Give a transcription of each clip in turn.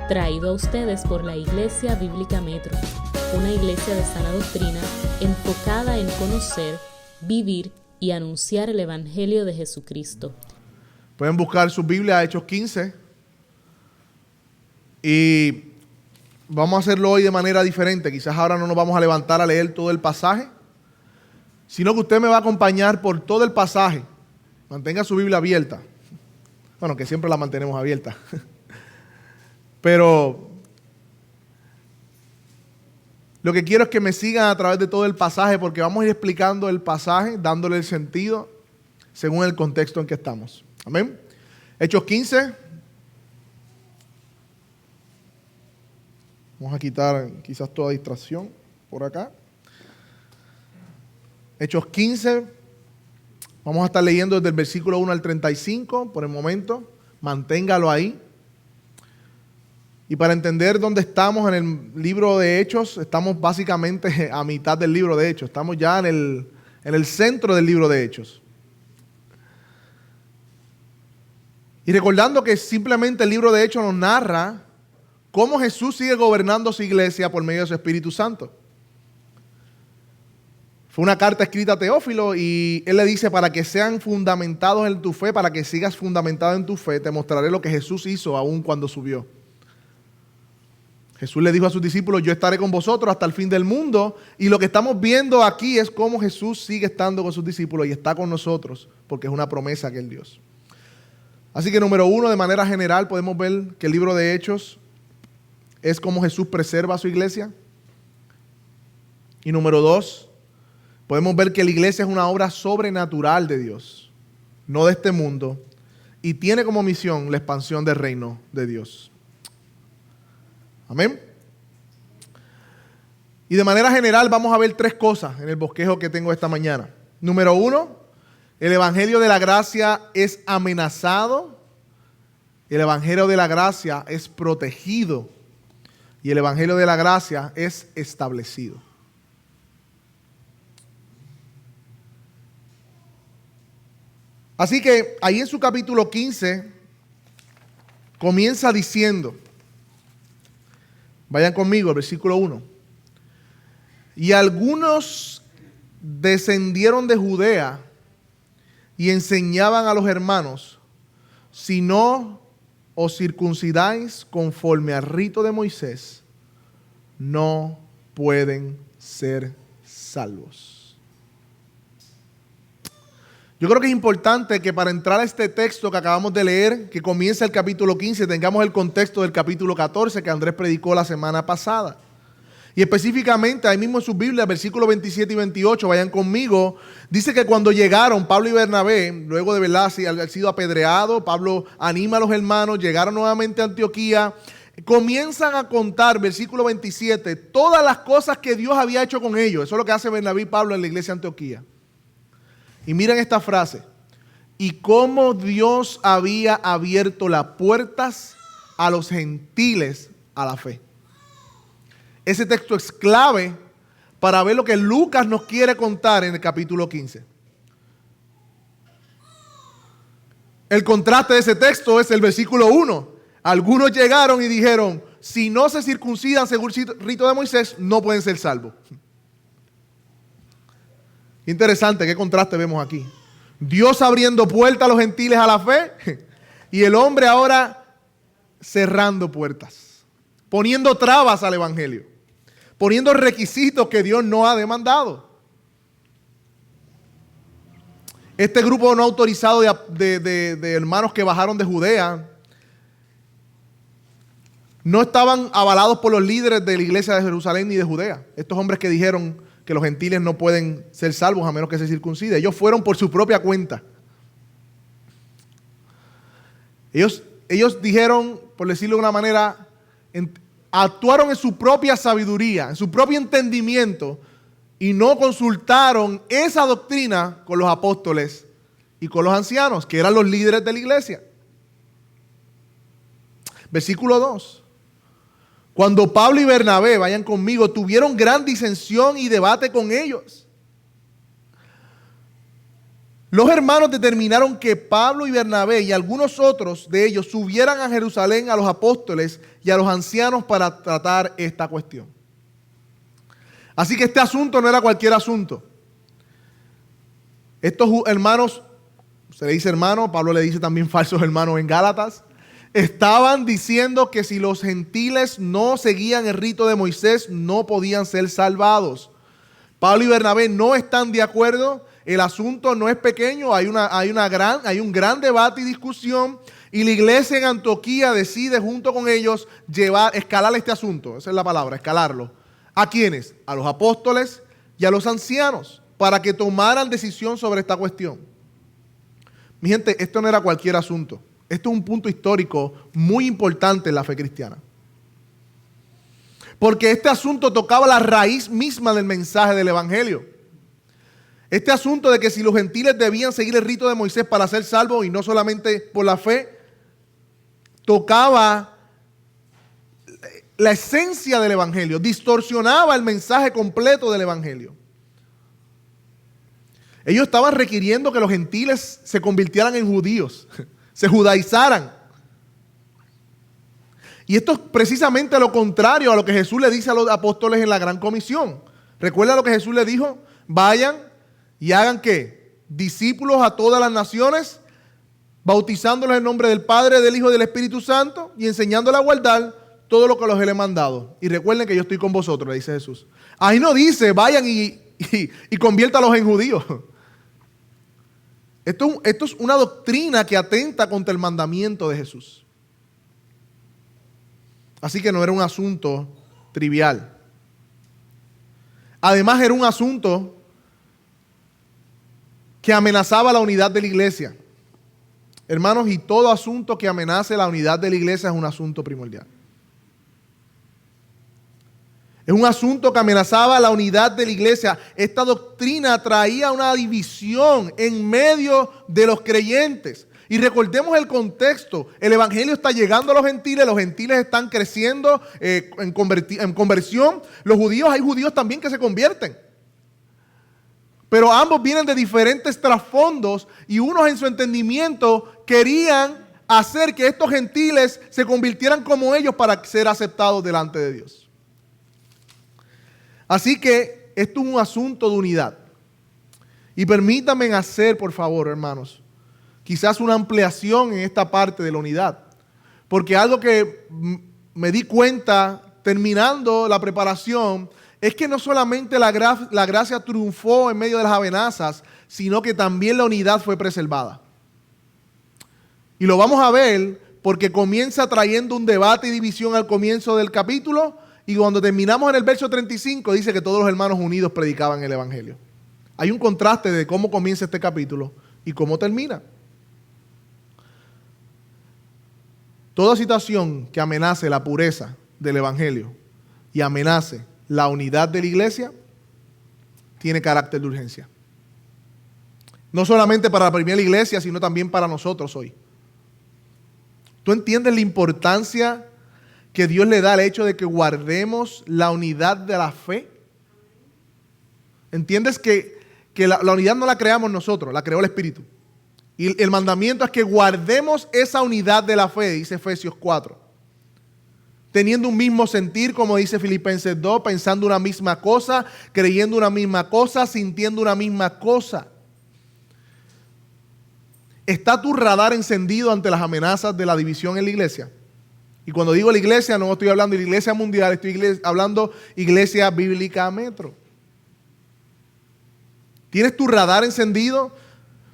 traído a ustedes por la Iglesia Bíblica Metro, una iglesia de sana doctrina enfocada en conocer, vivir y anunciar el Evangelio de Jesucristo. Pueden buscar su Biblia, Hechos 15, y vamos a hacerlo hoy de manera diferente. Quizás ahora no nos vamos a levantar a leer todo el pasaje, sino que usted me va a acompañar por todo el pasaje. Mantenga su Biblia abierta. Bueno, que siempre la mantenemos abierta. Pero lo que quiero es que me sigan a través de todo el pasaje, porque vamos a ir explicando el pasaje, dándole el sentido según el contexto en que estamos. Amén. Hechos 15. Vamos a quitar quizás toda distracción por acá. Hechos 15. Vamos a estar leyendo desde el versículo 1 al 35 por el momento. Manténgalo ahí. Y para entender dónde estamos en el libro de Hechos, estamos básicamente a mitad del libro de Hechos. Estamos ya en el centro del libro de Hechos. Y recordando que simplemente el libro de Hechos nos narra cómo Jesús sigue gobernando su iglesia por medio de su Espíritu Santo. Fue una carta escrita a Teófilo y él le dice: para que sean fundamentados en tu fe, para que sigas fundamentado en tu fe, te mostraré lo que Jesús hizo aún cuando subió. Jesús le dijo a sus discípulos: yo estaré con vosotros hasta el fin del mundo. Y lo que estamos viendo aquí es cómo Jesús sigue estando con sus discípulos y está con nosotros, porque es una promesa que Él dio. Así que número uno, de manera general, podemos ver que el libro de Hechos es cómo Jesús preserva a su iglesia. Y número dos, podemos ver que la iglesia es una obra sobrenatural de Dios, no de este mundo, y tiene como misión la expansión del reino de Dios. Amén. Y de manera general vamos a ver tres cosas en el bosquejo que tengo esta mañana. Número uno, el Evangelio de la Gracia es amenazado, el Evangelio de la Gracia es protegido y el Evangelio de la Gracia es establecido. Así que ahí en su capítulo 15 comienza diciendo, vayan conmigo, el versículo 1. Y algunos descendieron de Judea y enseñaban a los hermanos: si no os circuncidáis conforme al rito de Moisés, no pueden ser salvos. Yo creo que es importante que para entrar a este texto que acabamos de leer, que comienza el capítulo 15, tengamos el contexto del capítulo 14 que Andrés predicó la semana pasada. Y específicamente, ahí mismo en sus Biblias, versículos 27 y 28, vayan conmigo, dice que cuando llegaron Pablo y Bernabé, luego de verdad haber sido apedreado, Pablo anima a los hermanos, llegaron nuevamente a Antioquía, comienzan a contar, versículo 27, todas las cosas que Dios había hecho con ellos. Eso es lo que hace Bernabé y Pablo en la iglesia de Antioquía. Y miren esta frase: y cómo Dios había abierto las puertas a los gentiles a la fe. Ese texto es clave para ver lo que Lucas nos quiere contar en el capítulo 15. El contraste de ese texto es el versículo 1. Algunos llegaron y dijeron: si no se circuncidan según el rito de Moisés, no pueden ser salvos. Interesante, qué contraste vemos aquí. Dios abriendo puertas a los gentiles a la fe y el hombre ahora cerrando puertas, poniendo trabas al evangelio, poniendo requisitos que Dios no ha demandado. Este grupo no autorizado de hermanos que bajaron de Judea no estaban avalados por los líderes de la iglesia de Jerusalén ni de Judea. Estos hombres que dijeron que los gentiles no pueden ser salvos a menos que se circunciden. Ellos fueron por su propia cuenta. Ellos dijeron, por decirlo de una manera, actuaron en su propia sabiduría, en su propio entendimiento, y no consultaron esa doctrina con los apóstoles y con los ancianos, que eran los líderes de la iglesia. Versículo 2. Cuando Pablo y Bernabé, vayan conmigo, tuvieron gran disensión y debate con ellos, los hermanos determinaron que Pablo y Bernabé y algunos otros de ellos subieran a Jerusalén a los apóstoles y a los ancianos para tratar esta cuestión. Así que este asunto no era cualquier asunto. Estos hermanos, se le dice hermano, Pablo le dice también falsos hermanos en Gálatas, estaban diciendo que si los gentiles no seguían el rito de Moisés, no podían ser salvados. Pablo y Bernabé no están de acuerdo. El asunto no es pequeño, hay un gran debate y discusión, y la iglesia en Antioquía decide junto con ellos escalar este asunto. Esa es la palabra, escalarlo. ¿A quiénes? A los apóstoles y a los ancianos, para que tomaran decisión sobre esta cuestión. Mi gente, esto no era cualquier asunto. Esto es un punto histórico muy importante en la fe cristiana. Porque este asunto tocaba la raíz misma del mensaje del evangelio. Este asunto de que si los gentiles debían seguir el rito de Moisés para ser salvos y no solamente por la fe, tocaba la esencia del evangelio, distorsionaba el mensaje completo del evangelio. Ellos estaban requiriendo que los gentiles se convirtieran en judíos, se judaizaran. Y esto es precisamente lo contrario a lo que Jesús le dice a los apóstoles en la Gran Comisión. ¿Recuerda lo que Jesús le dijo? Vayan y hagan ¿qué? Discípulos a todas las naciones, bautizándolos en nombre del Padre, del Hijo y del Espíritu Santo y enseñándoles a guardar todo lo que los he mandado. Y recuerden que yo estoy con vosotros, le dice Jesús. Ahí no dice vayan y conviértalos en judíos. Esto es una doctrina que atenta contra el mandamiento de Jesús. Así que no era un asunto trivial. Además era un asunto que amenazaba la unidad de la iglesia. Hermanos, y todo asunto que amenace la unidad de la iglesia es un asunto primordial. Es un asunto que amenazaba la unidad de la iglesia. Esta doctrina traía una división en medio de los creyentes. Y recordemos el contexto. El evangelio está llegando a los gentiles están creciendo en conversión. Hay judíos también que se convierten. Pero ambos vienen de diferentes trasfondos y unos en su entendimiento querían hacer que estos gentiles se convirtieran como ellos para ser aceptados delante de Dios. Así que esto es un asunto de unidad. Y permítanme hacer, por favor, hermanos, quizás una ampliación en esta parte de la unidad. Porque algo que me di cuenta terminando la preparación es que no solamente la gracia triunfó en medio de las amenazas, sino que también la unidad fue preservada. Y lo vamos a ver porque comienza trayendo un debate y división al comienzo del capítulo, y cuando terminamos en el verso 35 dice que todos los hermanos unidos predicaban el evangelio. Hay un contraste de cómo comienza este capítulo y cómo termina. Toda situación que amenace la pureza del evangelio y amenace la unidad de la iglesia tiene carácter de urgencia. No solamente para la primera iglesia, sino también para nosotros hoy. ¿Tú entiendes la importancia que Dios le da al hecho de que guardemos la unidad de la fe? ¿Entiendes que la unidad no la creamos nosotros, la creó el Espíritu? Y el mandamiento es que guardemos esa unidad de la fe, dice Efesios 4. Teniendo un mismo sentir, como dice Filipenses 2, pensando una misma cosa, creyendo una misma cosa, sintiendo una misma cosa. ¿Está tu radar encendido ante las amenazas de la división en la iglesia? Y cuando digo la iglesia, no estoy hablando de la iglesia mundial, estoy hablando iglesia bíblica Metro. ¿Tienes tu radar encendido?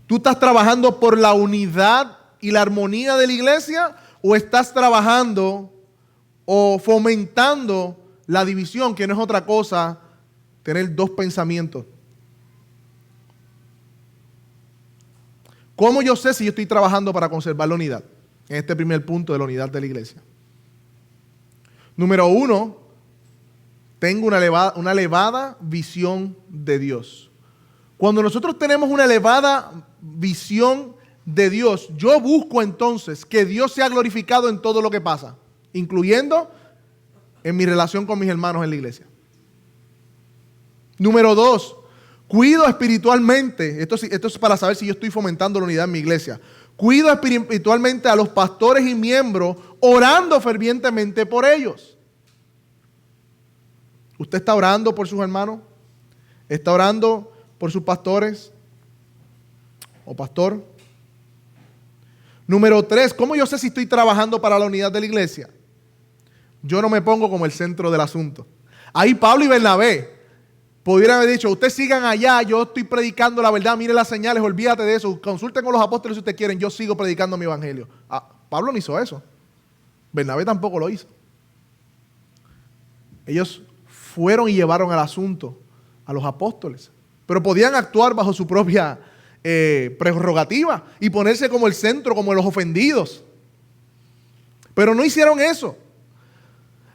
¿Tú estás trabajando por la unidad y la armonía de la iglesia? ¿O estás trabajando o fomentando la división, que no es otra cosa tener dos pensamientos? ¿Cómo yo sé si yo estoy trabajando para conservar la unidad? En este primer punto de la unidad de la iglesia. Número 1, tengo una elevada visión de Dios. Cuando nosotros tenemos una elevada visión de Dios, yo busco entonces que Dios sea glorificado en todo lo que pasa, incluyendo en mi relación con mis hermanos en la iglesia. Número 2, cuido espiritualmente, esto es para saber si yo estoy fomentando la unidad en mi iglesia. Cuido espiritualmente a los pastores y miembros, orando fervientemente por ellos. ¿Usted está orando por sus hermanos? ¿Está orando por sus pastores o pastor? Número 3, ¿cómo yo sé si estoy trabajando para la unidad de la iglesia? Yo no me pongo como el centro del asunto. Ahí Pablo y Bernabé pudieran haber dicho, ustedes sigan allá, yo estoy predicando la verdad, miren las señales, olvídate de eso, consulten con los apóstoles si ustedes quieren, yo sigo predicando mi evangelio. Pablo no hizo eso. Bernabé tampoco lo hizo. Ellos fueron y llevaron el asunto a los apóstoles, pero podían actuar bajo su propia prerrogativa y ponerse como el centro, como los ofendidos. Pero no hicieron eso.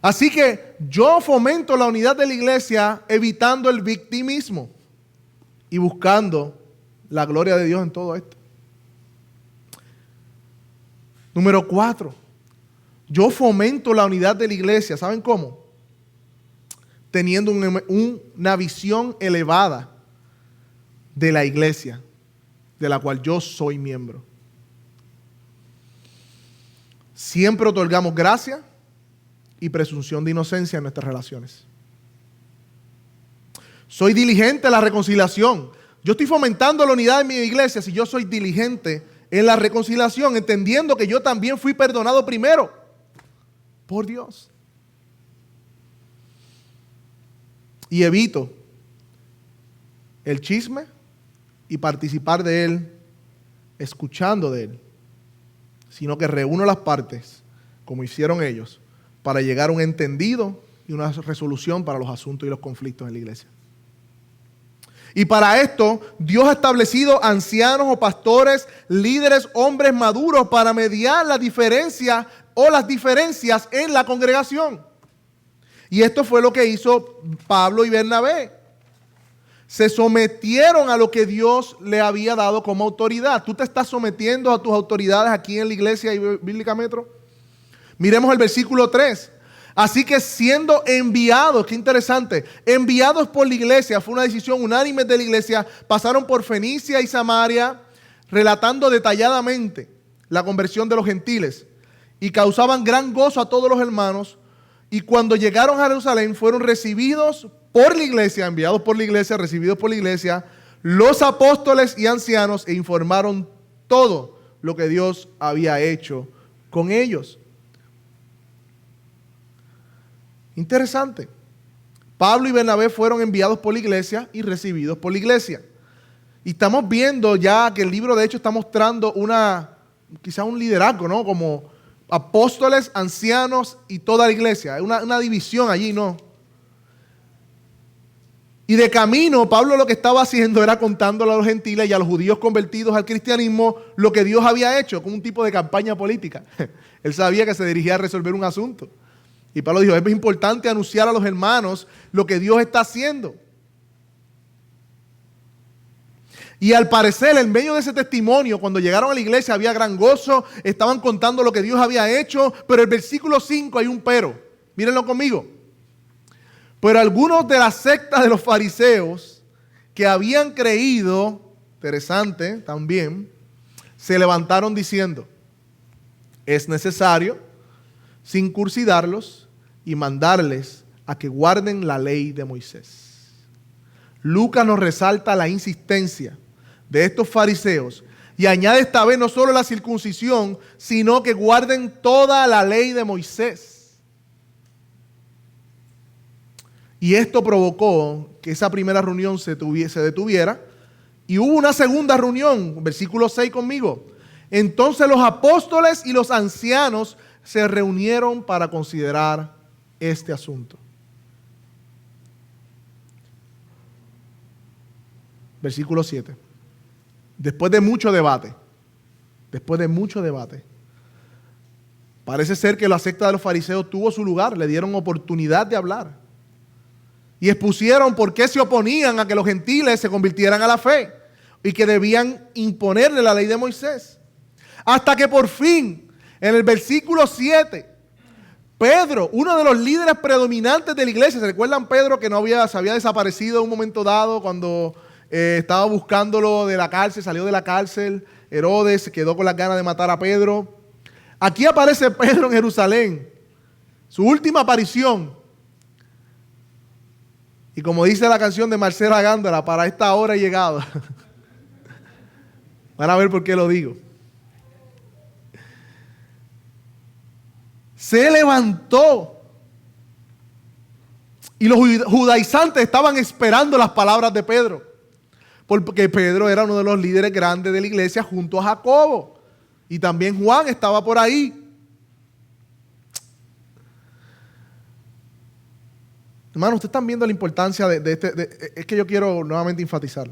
Así que yo fomento la unidad de la iglesia evitando el victimismo y buscando la gloria de Dios en todo esto. Número 4, yo fomento la unidad de la iglesia. ¿Saben cómo? Teniendo una visión elevada de la iglesia, de la cual yo soy miembro. Siempre otorgamos gracia y presunción de inocencia en nuestras relaciones. Soy diligente en la reconciliación. Yo estoy fomentando la unidad de mi iglesia si yo soy diligente en la reconciliación, entendiendo que yo también fui perdonado primero por Dios. Y evito el chisme y participar de él, escuchando de él, sino que reúno las partes, como hicieron ellos, para llegar a un entendido y una resolución para los asuntos y los conflictos en la iglesia. Y para esto, Dios ha establecido ancianos o pastores, líderes, hombres maduros para mediar la diferencia o las diferencias en la congregación. Y esto fue lo que hizo Pablo y Bernabé. Se sometieron a lo que Dios le había dado como autoridad. ¿Tú te estás sometiendo a tus autoridades aquí en la iglesia Bíblica Metro? Miremos el versículo 3. Así que siendo enviados, qué interesante, enviados por la iglesia, fue una decisión unánime de la iglesia, pasaron por Fenicia y Samaria, relatando detalladamente la conversión de los gentiles y causaban gran gozo a todos los hermanos. Y cuando llegaron a Jerusalén fueron recibidos por la iglesia, enviados por la iglesia, recibidos por la iglesia, los apóstoles y ancianos, e informaron todo lo que Dios había hecho con ellos. Interesante. Pablo y Bernabé fueron enviados por la iglesia y recibidos por la iglesia. Y estamos viendo ya que el libro de Hechos está mostrando quizá un liderazgo, ¿no? Como apóstoles, ancianos y toda la iglesia. Una división allí, ¿no? Y de camino, Pablo lo que estaba haciendo era contándole a los gentiles y a los judíos convertidos al cristianismo lo que Dios había hecho, como un tipo de campaña política. Él sabía que se dirigía a resolver un asunto. Y Pablo dijo, es importante anunciar a los hermanos lo que Dios está haciendo. Y al parecer, en medio de ese testimonio, cuando llegaron a la iglesia había gran gozo, estaban contando lo que Dios había hecho, pero en el versículo 5 hay un pero. Mírenlo conmigo. Pero algunos de la secta de los fariseos que habían creído, interesante también, se levantaron diciendo, es necesario circuncidarlos y mandarles a que guarden la ley de Moisés. Lucas nos resalta la insistencia de estos fariseos y añade esta vez no solo la circuncisión, sino que guarden toda la ley de Moisés. Y esto provocó que esa primera reunión se detuviera y hubo una segunda reunión, versículo 6 conmigo. Entonces los apóstoles y los ancianos se reunieron para considerar este asunto. Versículo 7. Después de mucho debate, parece ser que la secta de los fariseos tuvo su lugar, le dieron oportunidad de hablar. Y expusieron por qué se oponían a que los gentiles se convirtieran a la fe y que debían imponerle la ley de Moisés. Hasta que por fin, en el versículo 7, Pedro, uno de los líderes predominantes de la iglesia, ¿se recuerdan Pedro que se había desaparecido en un momento dado cuando estaba buscándolo de la cárcel, salió de la cárcel Herodes se quedó con las ganas de matar a Pedro. Aquí aparece Pedro en Jerusalén, su última aparición. Y como dice la canción de Marcela Gándara, para esta hora he llegado. Van a ver por qué lo digo. Se levantó. Y los judaizantes estaban esperando las palabras de Pedro. Porque Pedro era uno de los líderes grandes de la iglesia junto a Jacobo. Y también Juan estaba por ahí. Hermano, ustedes están viendo la importancia de este. Es que yo quiero nuevamente enfatizar.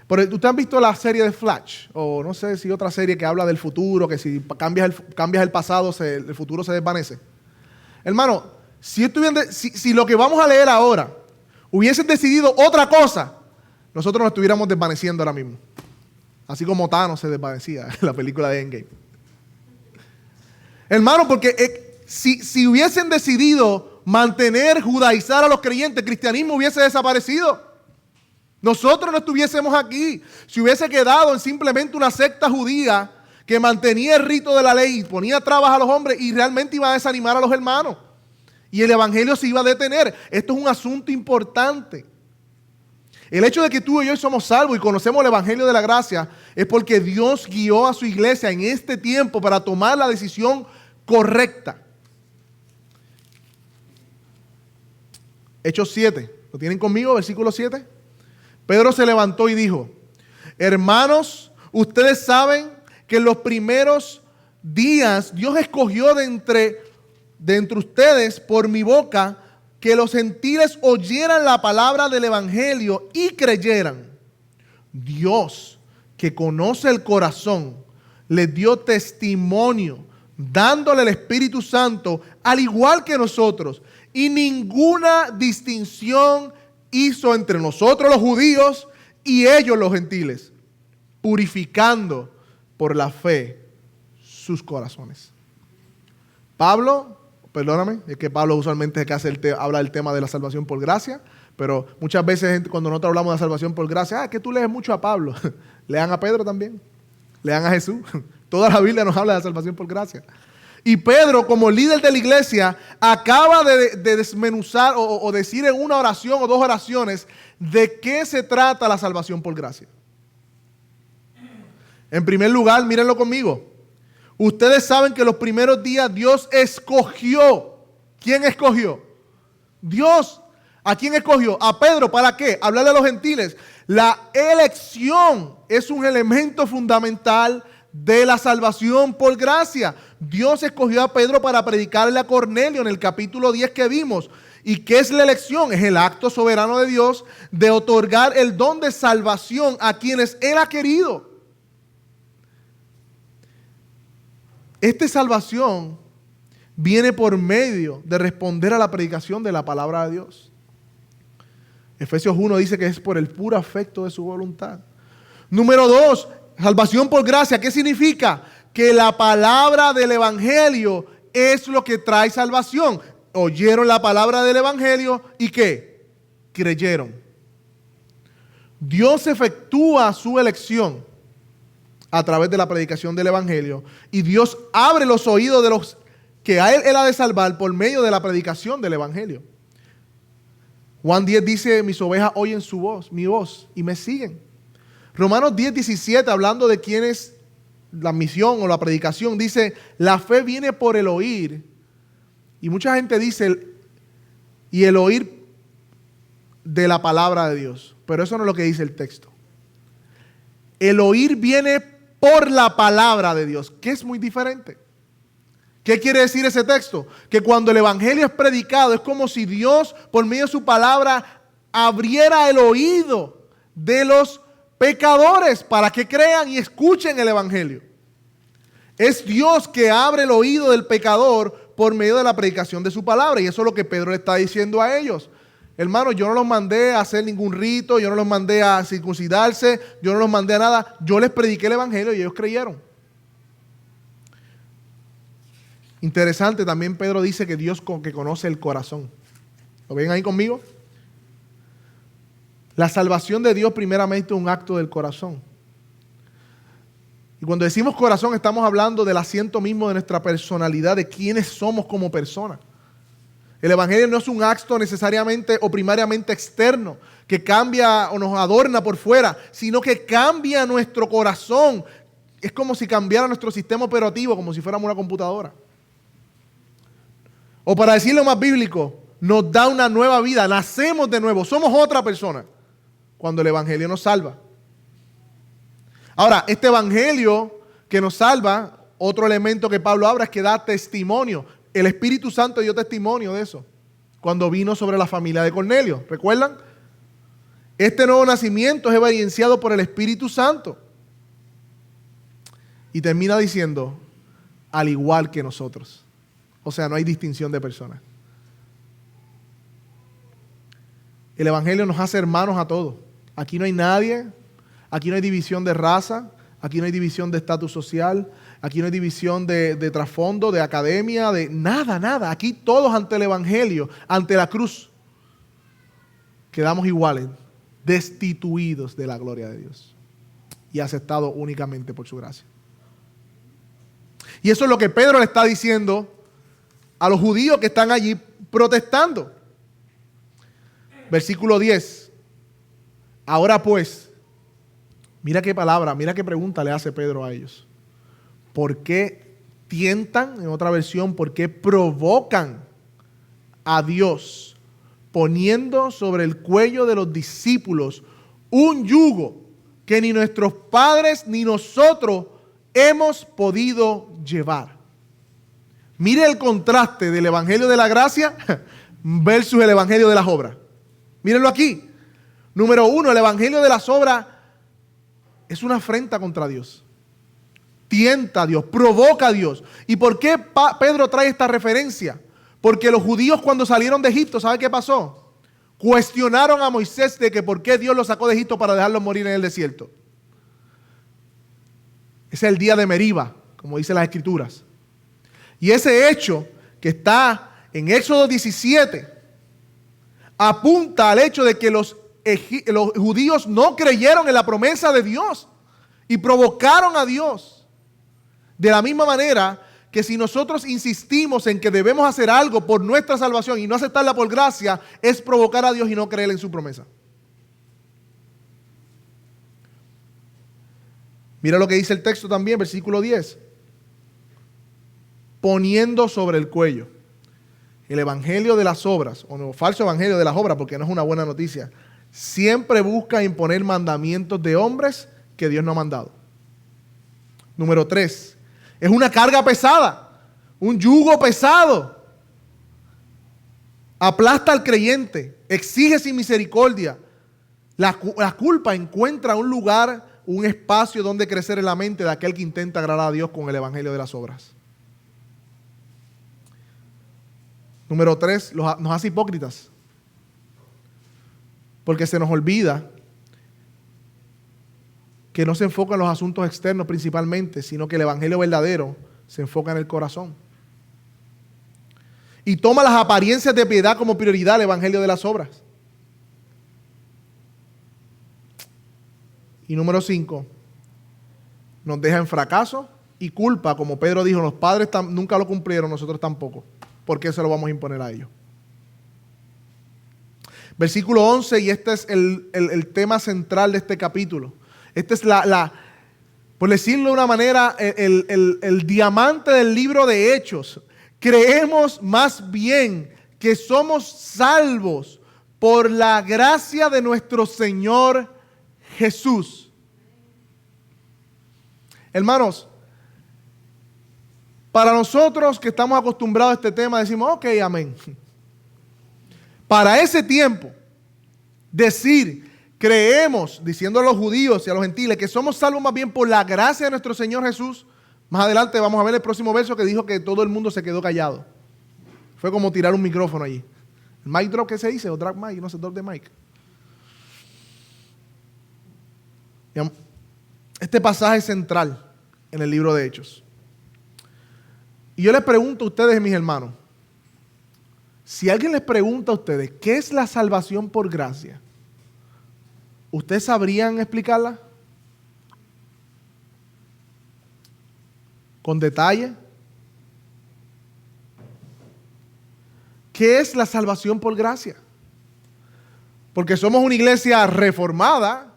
¿Ustedes han visto la serie de Flash? O no sé si otra serie que habla del futuro, que si cambias el pasado, el futuro se desvanece. Hermano, si lo que vamos a leer ahora hubiesen decidido otra cosa, nosotros nos estuviéramos desvaneciendo ahora mismo. Así como Thanos se desvanecía en la película de Endgame. Hermano, porque si hubiesen decidido mantener, judaizar a los creyentes, el cristianismo hubiese desaparecido. Nosotros no estuviésemos aquí. Si hubiese quedado en simplemente una secta judía que mantenía el rito de la ley y ponía trabas a los hombres y realmente iba a desanimar a los hermanos. Y el evangelio se iba a detener. Esto es un asunto importante. El hecho de que tú y yo somos salvos y conocemos el evangelio de la gracia es porque Dios guió a su iglesia en este tiempo para tomar la decisión correcta. Hechos 7. ¿Lo tienen conmigo? Versículo 7. Pedro se levantó y dijo: hermanos, ustedes saben que en los primeros días Dios escogió de entre ustedes por mi boca que los gentiles oyeran la palabra del evangelio y creyeran. Dios, que conoce el corazón, les dio testimonio, dándole el Espíritu Santo, al igual que nosotros, y ninguna distinción hizo entre nosotros los judíos y ellos los gentiles, purificando por la fe sus corazones. Pablo, perdóname, es que Pablo usualmente es el que habla del tema de la salvación por gracia, pero muchas veces cuando nosotros hablamos de salvación por gracia, es que tú lees mucho a Pablo. Lean a Pedro también, lean a Jesús. Toda la Biblia nos habla de salvación por gracia. Y Pedro, como líder de la iglesia, acaba de desmenuzar o decir en una oración o dos oraciones de qué se trata la salvación por gracia. En primer lugar, mírenlo conmigo. Ustedes saben que los primeros días Dios escogió. ¿Quién escogió? Dios. ¿A quién escogió? A Pedro. ¿Para qué? Hablarle a los gentiles. La elección es un elemento fundamental de la salvación por gracia. Dios escogió a Pedro para predicarle a Cornelio en el capítulo 10 que vimos. ¿Y qué es la elección? Es el acto soberano de Dios de otorgar el don de salvación a quienes Él ha querido. Esta salvación viene por medio de responder a la predicación de la palabra de Dios. Efesios 1 dice que es por el puro afecto de su voluntad. Número 2, salvación por gracia. ¿Qué significa? Que la palabra del evangelio es lo que trae salvación. Oyeron la palabra del evangelio y ¿qué? Creyeron. Dios efectúa su elección a través de la predicación del evangelio y Dios abre los oídos de los que a Él ha de salvar por medio de la predicación del evangelio. Juan 10 dice: mis ovejas oyen su voz, mi voz, y me siguen. Romanos 10:17, hablando de quién es la misión o la predicación, dice: la fe viene por el oír. Y mucha gente dice, y el oír de la palabra de Dios. Pero eso no es lo que dice el texto. El oír viene por la palabra de Dios, que es muy diferente. ¿Qué quiere decir ese texto? Que cuando el evangelio es predicado, es como si Dios, por medio de su palabra, abriera el oído de los pecadores para que crean y escuchen el evangelio. Es Dios que abre el oído del pecador por medio de la predicación de su palabra. Y eso es lo que Pedro le está diciendo a ellos. Hermanos, yo no los mandé a hacer ningún rito, yo no los mandé a circuncidarse, yo no los mandé a nada. Yo les prediqué el evangelio y ellos creyeron. Interesante, también Pedro dice que Dios que conoce el corazón. ¿Lo ven ahí conmigo? La salvación de Dios primeramente es un acto del corazón. Y cuando decimos corazón estamos hablando del asiento mismo de nuestra personalidad, de quiénes somos como personas. El Evangelio no es un acto necesariamente o primariamente externo que cambia o nos adorna por fuera, sino que cambia nuestro corazón. Es como si cambiara nuestro sistema operativo, como si fuéramos una computadora. O para decirlo más bíblico, nos da una nueva vida, nacemos de nuevo, somos otra persona cuando el Evangelio nos salva. Ahora, este Evangelio que nos salva, otro elemento que Pablo habla es que da testimonio. El Espíritu Santo dio testimonio de eso cuando vino sobre la familia de Cornelio. ¿Recuerdan? Este nuevo nacimiento es evidenciado por el Espíritu Santo. Y termina diciendo, al igual que nosotros. O sea, no hay distinción de personas. El Evangelio nos hace hermanos a todos. Aquí no hay nadie, aquí no hay división de raza, aquí no hay división de estatus social, aquí no hay división de trasfondo, de academia, de nada. Aquí todos ante el Evangelio, ante la cruz, quedamos iguales, destituidos de la gloria de Dios y aceptados únicamente por su gracia. Y eso es lo que Pedro le está diciendo a los judíos que están allí protestando. Versículo 10. Ahora pues, mira qué palabra, mira qué pregunta le hace Pedro a ellos. ¿Por qué tientan, en otra versión, por qué provocan a Dios poniendo sobre el cuello de los discípulos un yugo que ni nuestros padres ni nosotros hemos podido llevar? Mire el contraste del Evangelio de la gracia versus el Evangelio de las obras. Mírenlo aquí. Número 1, el Evangelio de las obras es una afrenta contra Dios. Tienta a Dios, provoca a Dios. ¿Y por qué Pedro trae esta referencia? Porque los judíos cuando salieron de Egipto, ¿sabe qué pasó? Cuestionaron a Moisés de que por qué Dios los sacó de Egipto para dejarlos morir en el desierto. Ese es el día de Meriba, como dicen las Escrituras. Y ese hecho que está en Éxodo 17 apunta al hecho de que los judíos no creyeron en la promesa de Dios y provocaron a Dios. De la misma manera que si nosotros insistimos en que debemos hacer algo por nuestra salvación y no aceptarla por gracia, es provocar a Dios y no creer en su promesa. Mira lo que dice el texto también, versículo 10. Poniendo sobre el cuello. El evangelio de las obras, o no, falso evangelio de las obras, porque no es una buena noticia, siempre busca imponer mandamientos de hombres que Dios no ha mandado. Número 3, es una carga pesada, un yugo pesado. Aplasta al creyente, exige sin misericordia. La culpa encuentra un lugar, un espacio donde crecer en la mente de aquel que intenta agradar a Dios con el evangelio de las obras. Número 3, nos hace hipócritas. Porque se nos olvida que no se enfoca en los asuntos externos principalmente, sino que el evangelio verdadero se enfoca en el corazón. Y toma las apariencias de piedad como prioridad el evangelio de las obras. Y número 5, nos deja en fracaso y culpa, como Pedro dijo, los padres nunca lo cumplieron, nosotros tampoco. ¿Por qué se lo vamos a imponer a ellos? Versículo 11, y este es el tema central de este capítulo. Este es por decirlo de una manera, el diamante del libro de Hechos. Creemos más bien que somos salvos por la gracia de nuestro Señor Jesús. Hermanos, para nosotros que estamos acostumbrados a este tema, decimos, ok, amén. Para ese tiempo, decir, creemos, diciendo a los judíos y a los gentiles, que somos salvos más bien por la gracia de nuestro Señor Jesús. Más adelante vamos a ver el próximo verso que dijo que todo el mundo se quedó callado. Fue como tirar un micrófono allí. El mic drop, ¿qué se dice? O drag mic, no sé, drop de mic. Este pasaje es central en el libro de Hechos. Y yo les pregunto a ustedes, mis hermanos, si alguien les pregunta a ustedes, ¿qué es la salvación por gracia? ¿Ustedes sabrían explicarla? con detalle. ¿Qué es la salvación por gracia? Porque somos una iglesia reformada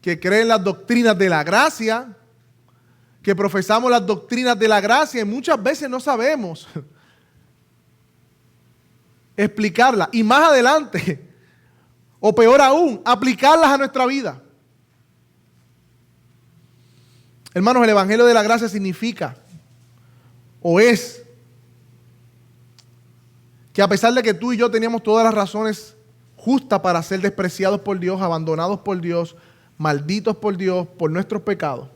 que cree en las doctrinas de la gracia, que profesamos las doctrinas de la gracia y muchas veces no sabemos explicarlas. Y más adelante, o peor aún, aplicarlas a nuestra vida. Hermanos, el Evangelio de la gracia significa, o es, que a pesar de que tú y yo teníamos todas las razones justas para ser despreciados por Dios, abandonados por Dios, malditos por Dios, por nuestros pecados,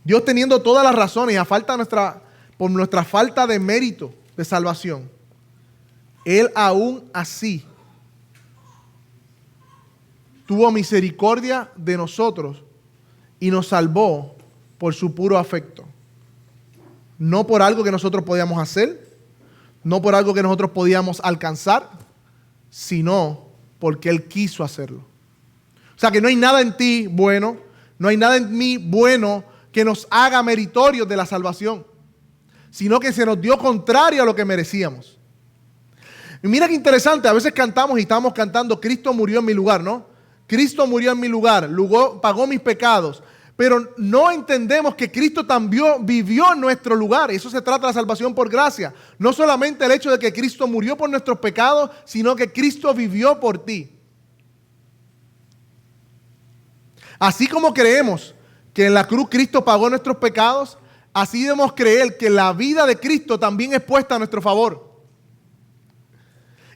Dios teniendo todas las razones y por nuestra falta de mérito de salvación, Él aún así tuvo misericordia de nosotros y nos salvó por su puro afecto. No por algo que nosotros podíamos hacer, no por algo que nosotros podíamos alcanzar, sino porque Él quiso hacerlo. O sea que no hay nada en ti bueno, no hay nada en mí bueno que nos haga meritorios de la salvación, sino que se nos dio contrario a lo que merecíamos. Y mira qué interesante, a veces cantamos y estamos cantando, Cristo murió en mi lugar, ¿no? Cristo murió en mi lugar, pagó mis pecados, pero no entendemos que Cristo también vivió en nuestro lugar. Eso se trata de la salvación por gracia. No solamente el hecho de que Cristo murió por nuestros pecados, sino que Cristo vivió por ti. Así como creemos que en la cruz Cristo pagó nuestros pecados, así debemos creer que la vida de Cristo también es puesta a nuestro favor.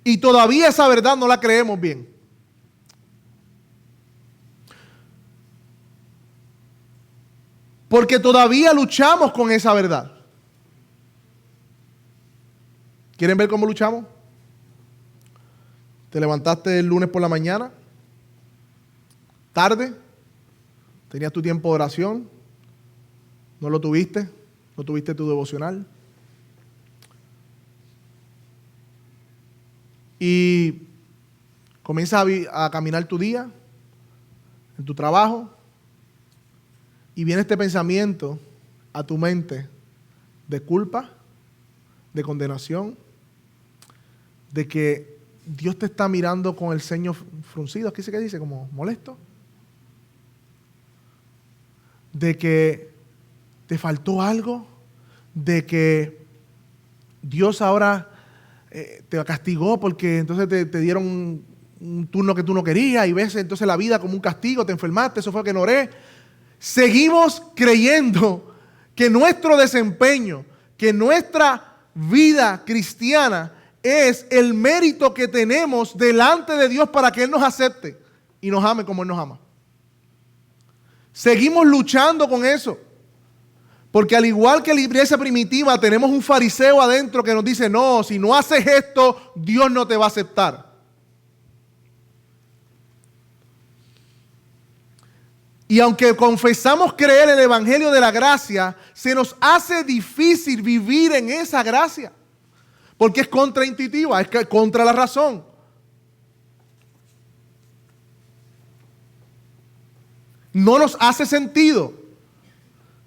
Y todavía esa verdad no la creemos bien. Porque todavía luchamos con esa verdad. ¿Quieren ver cómo luchamos? Te levantaste el lunes por la mañana, tarde, tenías tu tiempo de oración, no lo tuviste, no tuviste tu devocional. Y comienzas a caminar tu día, en tu trabajo, y viene este pensamiento a tu mente de culpa, de condenación, de que Dios te está mirando con el ceño fruncido, ¿qué dice? Como molesto. De que te faltó algo, de que Dios ahora te castigó porque entonces te dieron un turno que tú no querías y ves entonces la vida como un castigo, te enfermaste, eso fue lo que no oré. Seguimos creyendo que nuestro desempeño, que nuestra vida cristiana es el mérito que tenemos delante de Dios para que Él nos acepte y nos ame como Él nos ama. Seguimos luchando con eso. Porque al igual que la iglesia primitiva, tenemos un fariseo adentro que nos dice, no, si no haces esto, Dios no te va a aceptar. Y aunque confesamos creer en el Evangelio de la gracia, se nos hace difícil vivir en esa gracia. Porque es contraintuitiva, es contra la razón. No nos hace sentido.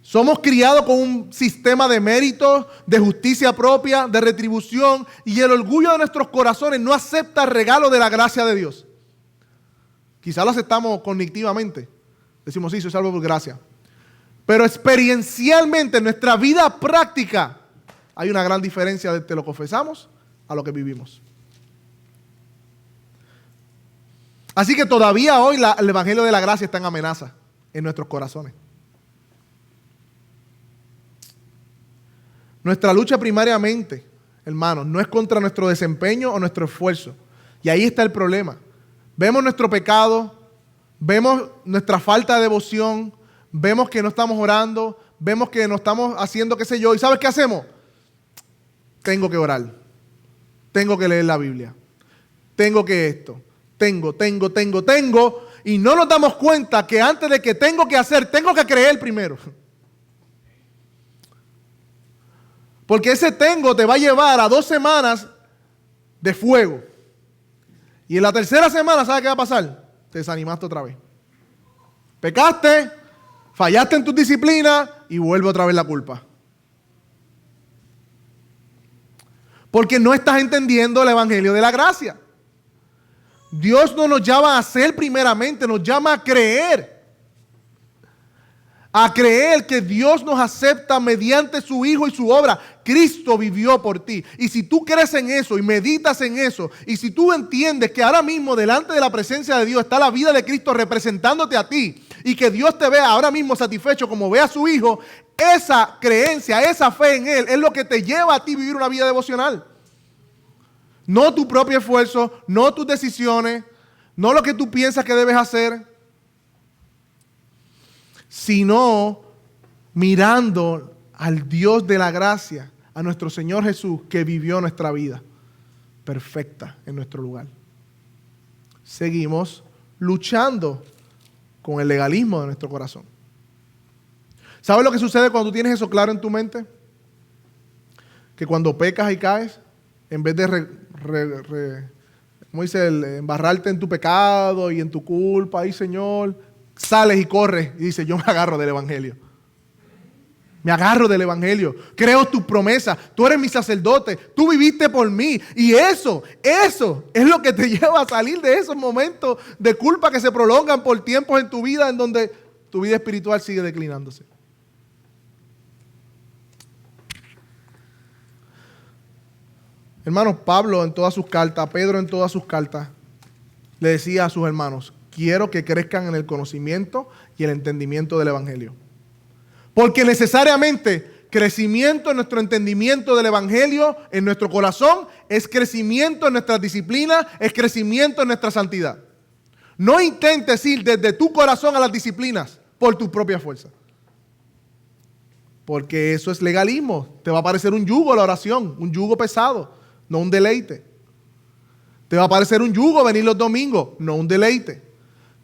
Somos criados con un sistema de méritos, de justicia propia, de retribución, y el orgullo de nuestros corazones no acepta el regalo de la gracia de Dios. Quizás lo aceptamos cognitivamente. Decimos, sí, soy salvo por gracia. Pero experiencialmente, en nuestra vida práctica, hay una gran diferencia desde lo que confesamos a lo que vivimos. Así que todavía hoy el Evangelio de la gracia está en amenaza en nuestros corazones. Nuestra lucha primariamente, hermanos, no es contra nuestro desempeño o nuestro esfuerzo. Y ahí está el problema. Vemos nuestro pecado, vemos nuestra falta de devoción, vemos que no estamos orando, vemos que no estamos haciendo qué sé yo. ¿Y sabes qué hacemos? Tengo que orar, tengo que leer la Biblia, tengo que esto, tengo. Y no nos damos cuenta que antes de que tengo que hacer, tengo que creer primero. Porque ese tengo te va a llevar a 2 semanas de fuego. Y en la tercera semana, ¿sabes qué va a pasar? Te desanimaste otra vez. Pecaste, fallaste en tus disciplinas, y vuelve otra vez la culpa. Porque no estás entendiendo el evangelio de la gracia. Dios no nos llama a hacer primeramente, nos llama a creer. A creer que Dios nos acepta mediante su Hijo y su obra. Cristo vivió por ti. Y si tú crees en eso y meditas en eso, y si tú entiendes que ahora mismo delante de la presencia de Dios está la vida de Cristo representándote a ti, y que Dios te vea ahora mismo satisfecho como ve a su Hijo, esa creencia, esa fe en Él es lo que te lleva a ti vivir una vida devocional. No tu propio esfuerzo, no tus decisiones, no lo que tú piensas que debes hacer, sino mirando al Dios de la gracia, a nuestro Señor Jesús, que vivió nuestra vida perfecta en nuestro lugar. Seguimos luchando con el legalismo de nuestro corazón. ¿Sabes lo que sucede cuando tú tienes eso claro en tu mente? Que cuando pecas y caes, en vez de ¿cómo dice? Embarrarte en tu pecado y en tu culpa, ay Señor, sales y corres y dices, yo me agarro del evangelio. Me agarro del evangelio. Creo tus promesas. Tú eres mi sacerdote. Tú viviste por mí. Y eso es lo que te lleva a salir de esos momentos de culpa que se prolongan por tiempos en tu vida en donde tu vida espiritual sigue declinándose. Hermanos, Pablo en todas sus cartas, Pedro en todas sus cartas, le decía a sus hermanos, quiero que crezcan en el conocimiento y el entendimiento del evangelio. Porque necesariamente crecimiento en nuestro entendimiento del evangelio, en nuestro corazón, es crecimiento en nuestras disciplinas, es crecimiento en nuestra santidad. No intentes ir desde tu corazón a las disciplinas por tu propia fuerza. Porque eso es legalismo. Te va a parecer un yugo la oración, un yugo pesado, no un deleite. Te va a parecer un yugo venir los domingos, no un deleite.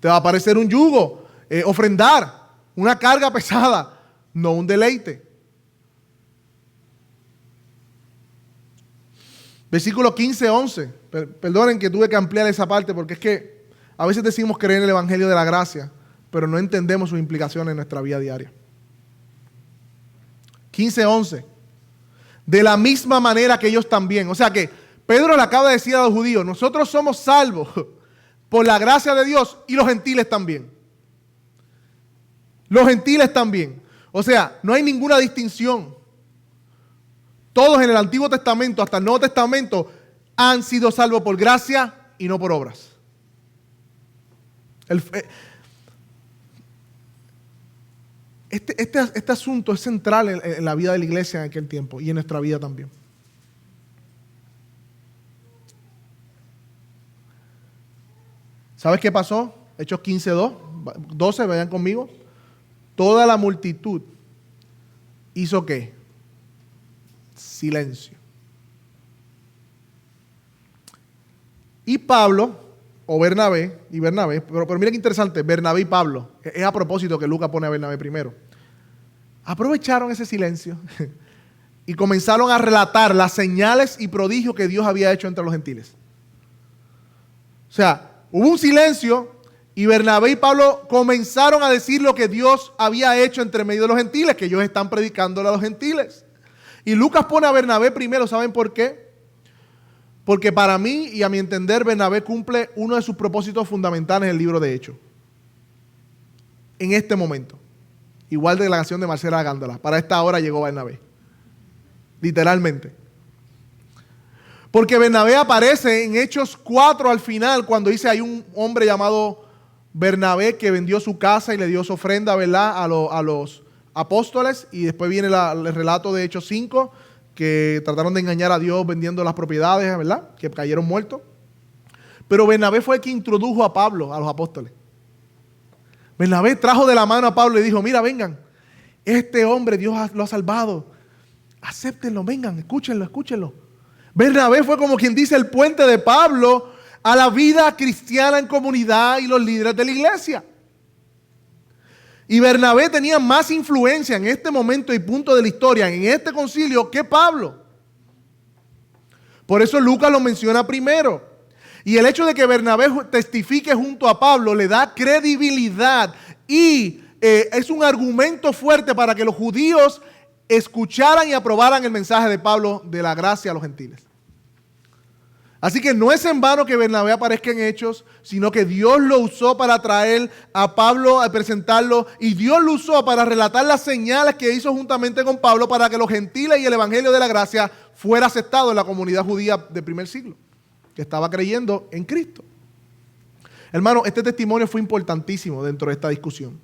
Te va a parecer un yugo ofrendar, una carga pesada, no un deleite. Versículo 15, 11. Perdonen que tuve que ampliar esa parte porque es que a veces decimos creer en el evangelio de la gracia, pero no entendemos sus implicaciones en nuestra vida diaria. 15, 11. De la misma manera que ellos también. O sea que Pedro le acaba de decir a los judíos, nosotros somos salvos por la gracia de Dios y los gentiles también. Los gentiles también. O sea, no hay ninguna distinción. Todos en el Antiguo Testamento hasta el Nuevo Testamento han sido salvos por gracia y no por obras. Este asunto es central en la vida de la iglesia en aquel tiempo y en nuestra vida también. ¿Sabes qué pasó? Hechos 15, 12, vayan conmigo. Toda la multitud hizo ¿qué? Silencio. Y Pablo, o Bernabé, pero mira qué interesante, Bernabé y Pablo, es a propósito que Lucas pone a Bernabé primero, aprovecharon ese silencio y comenzaron a relatar las señales y prodigios que Dios había hecho entre los gentiles. O sea, hubo un silencio y Bernabé y Pablo comenzaron a decir lo que Dios había hecho entre medio de los gentiles, que ellos están predicándole a los gentiles. Y Lucas pone a Bernabé primero, ¿saben por qué? Porque para mí y a mi entender, Bernabé cumple uno de sus propósitos fundamentales en el libro de Hechos. En este momento. Igual de la canción de Marcela Gándola. Para esta hora llegó Bernabé. Literalmente. Porque Bernabé aparece en Hechos 4 al final, cuando dice hay un hombre llamado Bernabé que vendió su casa y le dio su ofrenda, ¿verdad? A los apóstoles. Y después viene el relato de Hechos 5, que trataron de engañar a Dios vendiendo las propiedades, ¿verdad? Que cayeron muertos. Pero Bernabé fue el que introdujo a Pablo a los apóstoles. Bernabé trajo de la mano a Pablo y dijo, mira, vengan, este hombre Dios lo ha salvado. Acéptenlo, vengan, escúchenlo. Bernabé fue como quien dice el puente de Pablo a la vida cristiana en comunidad y los líderes de la iglesia. Y Bernabé tenía más influencia en este momento y punto de la historia, en este concilio, que Pablo. Por eso Lucas lo menciona primero. Y el hecho de que Bernabé testifique junto a Pablo le da credibilidad y es un argumento fuerte para que los judíos escucharan y aprobaran el mensaje de Pablo de la gracia a los gentiles. Así que no es en vano que Bernabé aparezca en Hechos, sino que Dios lo usó para traer a Pablo, a presentarlo, y Dios lo usó para relatar las señales que hizo juntamente con Pablo para que los gentiles y el evangelio de la gracia fuera aceptado en la comunidad judía del primer siglo, que estaba creyendo en Cristo. Hermano, este testimonio fue importantísimo dentro de esta discusión.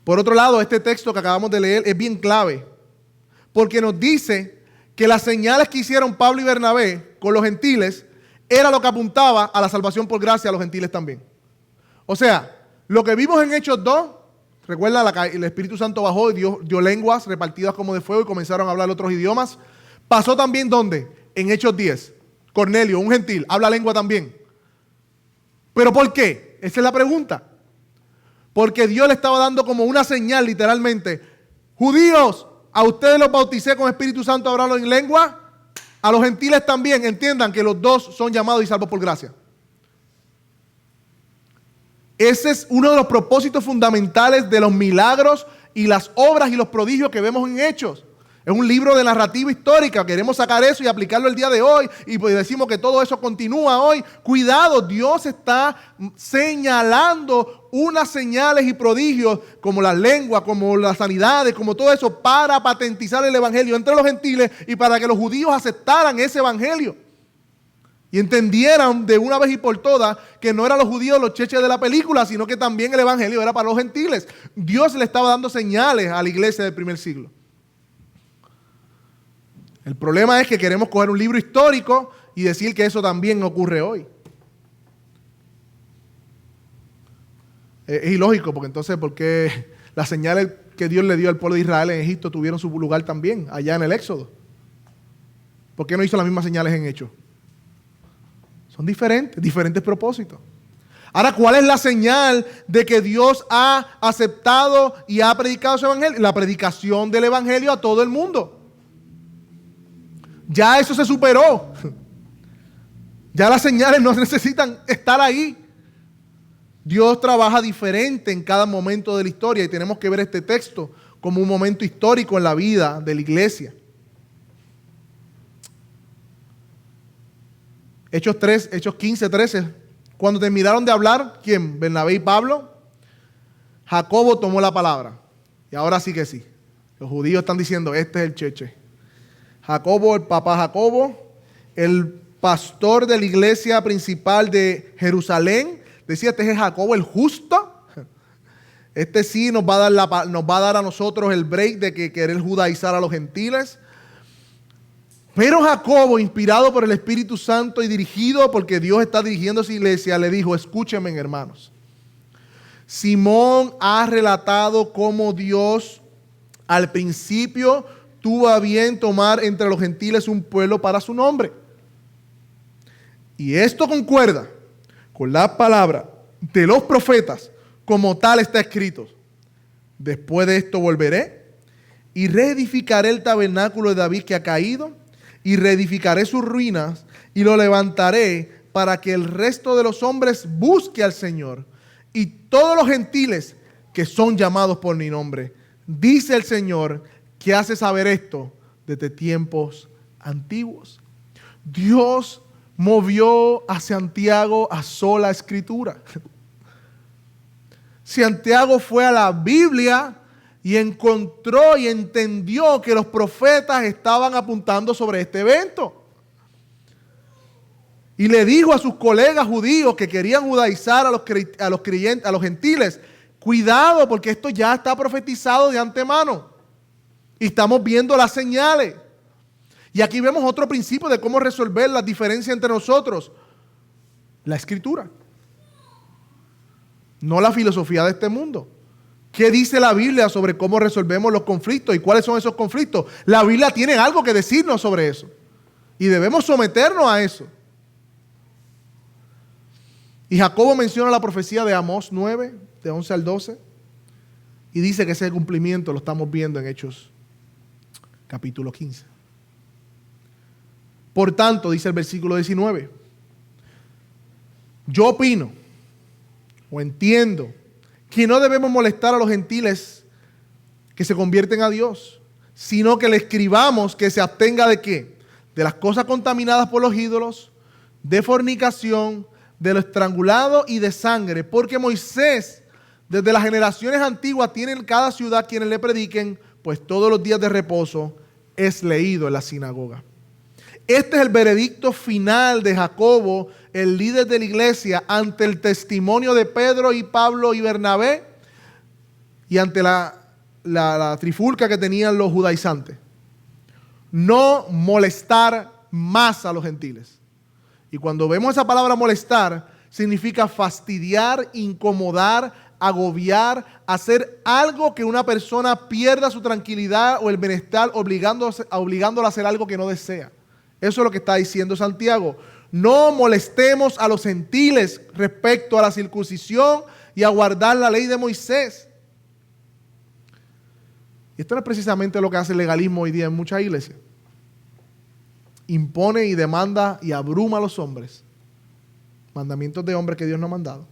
Por otro lado, este texto que acabamos de leer es bien clave, porque nos dice que las señales que hicieron Pablo y Bernabé con los gentiles era lo que apuntaba a la salvación por gracia a los gentiles también. O sea, lo que vimos en Hechos 2, recuerda, el Espíritu Santo bajó y dio lenguas repartidas como de fuego y comenzaron a hablar otros idiomas. Pasó también, ¿dónde? En Hechos 10. Cornelio, un gentil, habla lengua también. ¿Pero por qué? Esa es la pregunta. Porque Dios le estaba dando como una señal, literalmente. Judíos, a ustedes los bauticé con Espíritu Santo hablando en lengua. A los gentiles también. Entiendan que los dos son llamados y salvos por gracia. Ese es uno de los propósitos fundamentales de los milagros y las obras y los prodigios que vemos en Hechos. Es un libro de narrativa histórica. Queremos sacar eso y aplicarlo el día de hoy. Y pues decimos que todo eso continúa hoy. Cuidado, Dios está señalando unas señales y prodigios como las lenguas, como las sanidades, como todo eso para patentizar el evangelio entre los gentiles y para que los judíos aceptaran ese evangelio. Y entendieran de una vez y por todas que no eran los judíos los cheches de la película, sino que también el evangelio era para los gentiles. Dios le estaba dando señales a la iglesia del primer siglo. El problema es que queremos coger un libro histórico y decir que eso también ocurre hoy. Es ilógico, porque entonces, ¿por qué las señales que Dios le dio al pueblo de Israel en Egipto tuvieron su lugar también, allá en el Éxodo? ¿Por qué no hizo las mismas señales en Hechos? Son diferentes propósitos. Ahora, ¿cuál es la señal de que Dios ha aceptado y ha predicado su evangelio? La predicación del evangelio a todo el mundo. Ya eso se superó. Ya las señales no necesitan estar ahí. Dios trabaja diferente en cada momento de la historia y tenemos que ver este texto como un momento histórico en la vida de la iglesia. Hechos 15, 13. Cuando terminaron de hablar, ¿quién? Bernabé y Pablo. Jacobo tomó la palabra. Y ahora sí que sí. Los judíos están diciendo, este es el cheche. Jacobo, el papá Jacobo, el pastor de la iglesia principal de Jerusalén, decía, este es Jacobo el justo. Este sí nos va a dar a nosotros el break de que querer judaizar a los gentiles. Pero Jacobo, inspirado por el Espíritu Santo y dirigido, porque Dios está dirigiendo a su iglesia, le dijo, escúchenme, hermanos. Simón ha relatado cómo Dios al principio tuvo a bien tomar entre los gentiles un pueblo para su nombre. Y esto concuerda con la palabra de los profetas, como tal está escrito. Después de esto volveré y reedificaré el tabernáculo de David que ha caído, y reedificaré sus ruinas y lo levantaré para que el resto de los hombres busque al Señor y todos los gentiles que son llamados por mi nombre. Dice el Señor que hace saber esto desde tiempos antiguos. Dios movió a Santiago a sola escritura. Santiago fue a la Biblia y encontró y entendió que los profetas estaban apuntando sobre este evento. Y le dijo a sus colegas judíos que querían judaizar a los gentiles, cuidado porque esto ya está profetizado de antemano. Y estamos viendo las señales. Y aquí vemos otro principio de cómo resolver las diferencias entre nosotros. La escritura. No la filosofía de este mundo. ¿Qué dice la Biblia sobre cómo resolvemos los conflictos y cuáles son esos conflictos? La Biblia tiene algo que decirnos sobre eso. Y debemos someternos a eso. Y Jacobo menciona la profecía de Amós 9, de 11 al 12. Y dice que ese cumplimiento lo estamos viendo en Hechos capítulo 15. Por tanto, dice el versículo 19, yo opino, o entiendo que no debemos molestar a los gentiles que se convierten a Dios, sino que le escribamos que se abstenga ¿de qué? De las cosas contaminadas por los ídolos, de fornicación, de lo estrangulado y de sangre, porque Moisés desde las generaciones antiguas tiene en cada ciudad quienes le prediquen, pues todos los días de reposo es leído en la sinagoga. Este es el veredicto final de Jacobo, el líder de la iglesia, ante el testimonio de Pedro y Pablo y Bernabé y ante la trifulca que tenían los judaizantes. No molestar más a los gentiles. Y cuando vemos esa palabra molestar, significa fastidiar, incomodar, agobiar, hacer algo que una persona pierda su tranquilidad o el bienestar, obligándola a hacer algo que no desea. Eso es lo que está diciendo Santiago. No molestemos a los gentiles respecto a la circuncisión y a guardar la ley de Moisés. Y esto no es precisamente lo que hace el legalismo hoy día en muchas iglesias. Impone y demanda y abruma a los hombres. Mandamientos de hombres que Dios no ha mandado.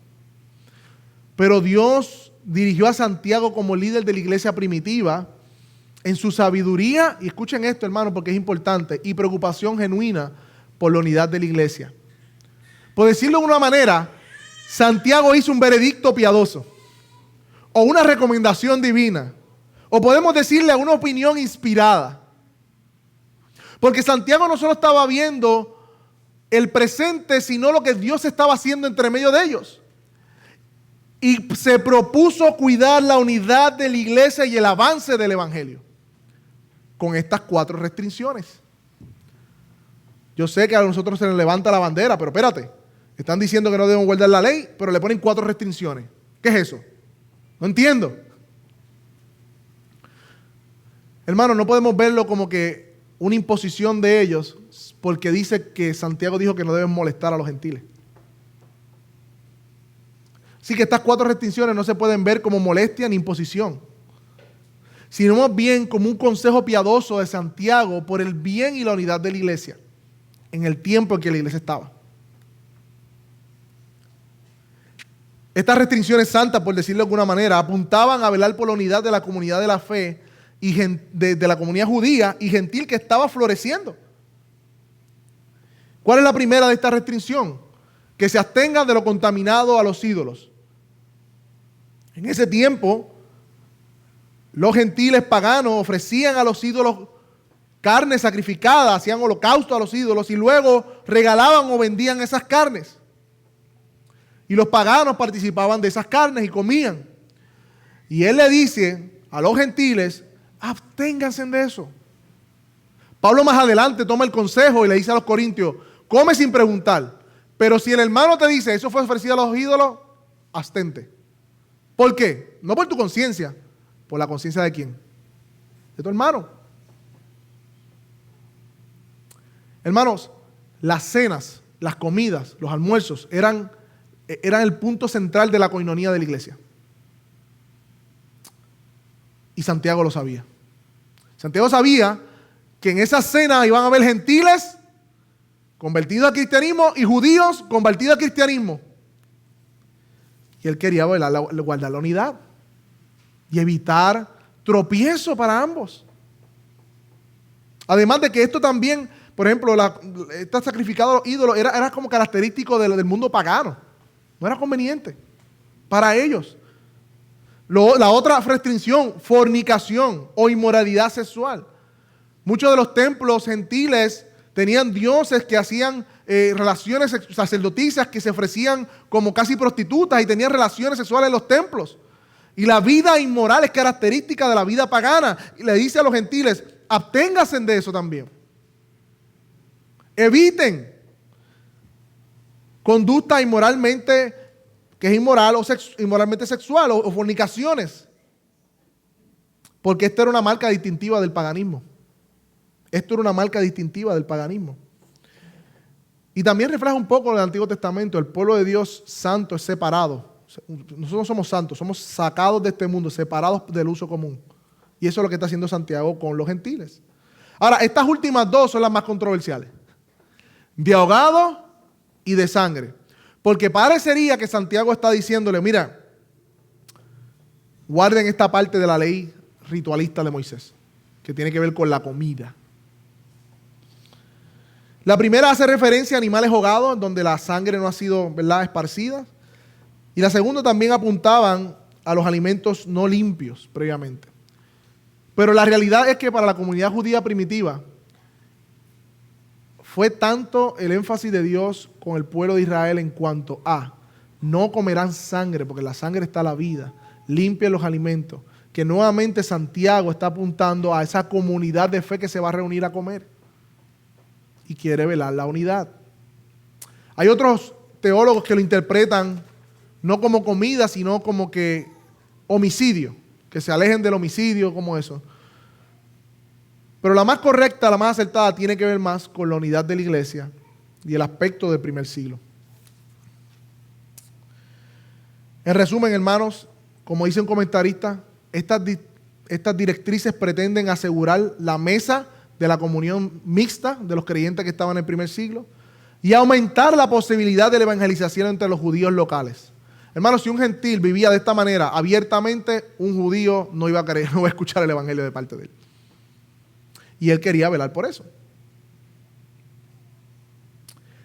Pero Dios dirigió a Santiago como líder de la iglesia primitiva en su sabiduría, y escuchen esto, hermano, porque es importante, y preocupación genuina por la unidad de la iglesia. Por decirlo de una manera, Santiago hizo un veredicto piadoso, o una recomendación divina, o podemos decirle una opinión inspirada. Porque Santiago no solo estaba viendo el presente, sino lo que Dios estaba haciendo entre medio de ellos. Y se propuso cuidar la unidad de la iglesia y el avance del evangelio con estas 4 restricciones. Yo sé que a nosotros se nos levanta la bandera, pero espérate, están diciendo que no debemos guardar la ley, pero le ponen 4 restricciones. ¿Qué es eso? No entiendo. Hermano, no podemos verlo como que una imposición de ellos, porque dice que Santiago dijo que no deben molestar a los gentiles. Así que estas 4 restricciones no se pueden ver como molestia ni imposición, sino más bien como un consejo piadoso de Santiago por el bien y la unidad de la iglesia, en el tiempo en que la iglesia estaba. Estas restricciones santas, por decirlo de alguna manera, apuntaban a velar por la unidad de la comunidad de la fe y de la comunidad judía y gentil que estaba floreciendo. ¿Cuál es la primera de esta restricción? Que se abstengan de lo contaminado a los ídolos. En ese tiempo, los gentiles paganos ofrecían a los ídolos carne sacrificada, hacían holocausto a los ídolos y luego regalaban o vendían esas carnes. Y los paganos participaban de esas carnes y comían. Y él le dice a los gentiles, absténganse de eso. Pablo más adelante toma el consejo y le dice a los corintios, come sin preguntar. Pero si el hermano te dice, eso fue ofrecido a los ídolos, abstente. ¿Por qué? No por tu conciencia. ¿Por la conciencia de quién? De tu hermano. Hermanos, las cenas, las comidas, los almuerzos eran el punto central de la coinonía de la iglesia. Y Santiago lo sabía. Santiago sabía que en esa cena iban a haber gentiles convertidos al cristianismo y judíos convertidos al cristianismo. Y él quería guardar la unidad y evitar tropiezo para ambos. Además de que esto también, por ejemplo, este sacrificado a los ídolos era como característico del mundo pagano. No era conveniente para ellos. La otra restricción, fornicación o inmoralidad sexual. Muchos de los templos gentiles tenían dioses que hacían relaciones sacerdotisas que se ofrecían como casi prostitutas y tenían relaciones sexuales en los templos. Y la vida inmoral es característica de la vida pagana. Y le dice a los gentiles, absténganse de eso también. Eviten conducta que es inmoral o inmoralmente sexual o fornicaciones. Porque esto era una marca distintiva del paganismo. Esto era una marca distintiva del paganismo. Y también refleja un poco en el Antiguo Testamento. El pueblo de Dios santo es separado. Nosotros somos santos, somos sacados de este mundo, separados del uso común. Y eso es lo que está haciendo Santiago con los gentiles. Ahora, estas últimas 2 son las más controversiales. De ahogado y de sangre. Porque parecería que Santiago está diciéndole, mira, guarden esta parte de la ley ritualista de Moisés, que tiene que ver con la comida. La primera hace referencia a animales ahogados, donde la sangre no ha sido, ¿verdad?, esparcida. Y la segunda también apuntaban a los alimentos no limpios previamente. Pero la realidad es que para la comunidad judía primitiva fue tanto el énfasis de Dios con el pueblo de Israel en cuanto a no comerán sangre, porque en la sangre está la vida, limpien los alimentos, que nuevamente Santiago está apuntando a esa comunidad de fe que se va a reunir a comer y quiere velar la unidad. Hay otros teólogos que lo interpretan no como comida, sino como que homicidio, que se alejen del homicidio, como eso. Pero la más correcta, la más acertada, tiene que ver más con la unidad de la iglesia y el aspecto del primer siglo. En resumen, hermanos, como dice un comentarista, estas directrices pretenden asegurar la mesa de la comunión mixta de los creyentes que estaban en el primer siglo y aumentar la posibilidad de la evangelización entre los judíos locales. Hermanos, si un gentil vivía de esta manera abiertamente, un judío no iba a escuchar el evangelio de parte de él. Y él quería velar por eso.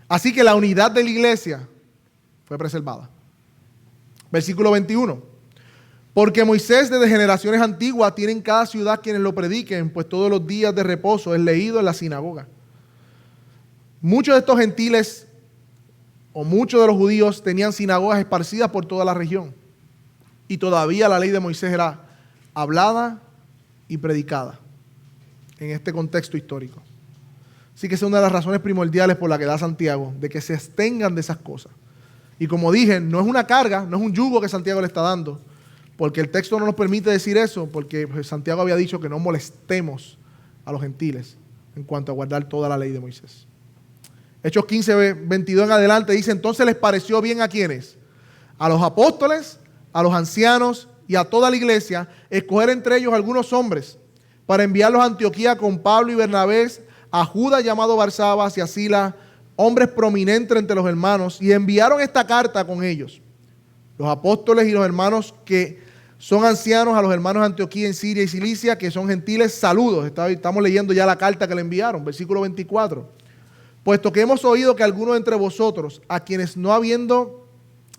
Así que la unidad de la iglesia fue preservada. Versículo 21. Porque Moisés desde generaciones antiguas tiene en cada ciudad quienes lo prediquen, pues todos los días de reposo es leído en la sinagoga. Muchos de estos gentiles o muchos de los judíos tenían sinagogas esparcidas por toda la región. Y todavía la ley de Moisés era hablada y predicada en este contexto histórico. Así que esa es una de las razones primordiales por la que da Santiago, de que se abstengan de esas cosas. Y como dije, no es una carga, no es un yugo que Santiago le está dando, porque el texto no nos permite decir eso, porque Santiago había dicho que no molestemos a los gentiles en cuanto a guardar toda la ley de Moisés. Hechos 15, 22 en adelante dice, entonces les pareció bien a quienes, a los apóstoles, a los ancianos y a toda la iglesia, escoger entre ellos algunos hombres para enviarlos a Antioquía con Pablo y Bernabé, a Judas llamado Barsabas y a Silas, hombres prominentes entre los hermanos, y enviaron esta carta con ellos. Los apóstoles y los hermanos que son ancianos, a los hermanos de Antioquía en Siria y Cilicia, que son gentiles, saludos. Estamos leyendo ya la carta que le enviaron, versículo 24. Puesto que hemos oído que algunos de entre vosotros, a quienes no habiendo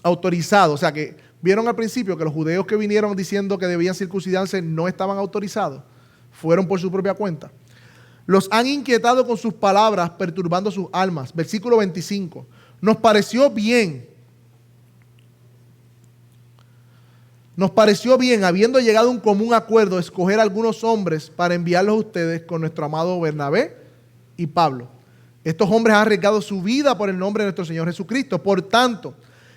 autorizado, o sea que vieron al principio que los judeos que vinieron diciendo que debían circuncidarse no estaban autorizados, fueron por su propia cuenta. Los han inquietado con sus palabras, perturbando sus almas. Versículo 25. Nos pareció bien, habiendo llegado a un común acuerdo, escoger algunos hombres para enviarlos a ustedes con nuestro amado Bernabé y Pablo. Estos hombres han arriesgado su vida por el nombre de nuestro Señor Jesucristo. Por tanto,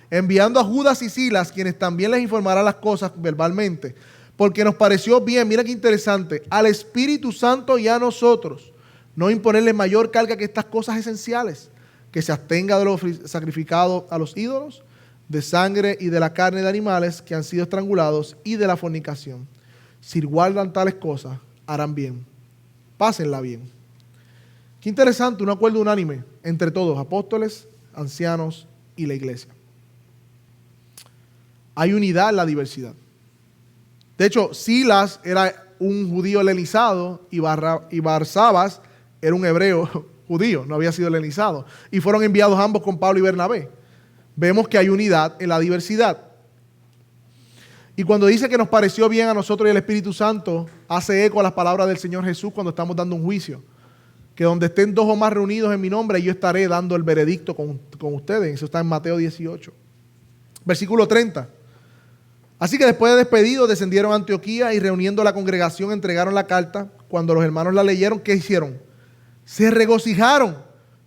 enviando a Judas y Silas, quienes también les informarán las cosas verbalmente, porque nos pareció bien, mira qué interesante, al Espíritu Santo y a nosotros, no imponerle mayor carga que estas cosas esenciales, que se abstenga de lo sacrificado a los ídolos, de sangre y de la carne de animales que han sido estrangulados y de la fornicación. Si guardan tales cosas, harán bien. Pásenla bien. Qué interesante, un acuerdo unánime entre todos, apóstoles, ancianos y la iglesia. Hay unidad en la diversidad. De hecho, Silas era un judío helenizado y Barsabas era un hebreo judío, no había sido helenizado. Y fueron enviados ambos con Pablo y Bernabé. Vemos que hay unidad en la diversidad. Y cuando dice que nos pareció bien a nosotros y al Espíritu Santo, hace eco a las palabras del Señor Jesús cuando estamos dando un juicio. Que donde estén dos o más reunidos en mi nombre, yo estaré dando el veredicto con ustedes. Eso está en Mateo 18. Versículo 30. Así que después de despedidos descendieron a Antioquía y reuniendo a la congregación entregaron la carta. Cuando los hermanos la leyeron, ¿qué hicieron? Se regocijaron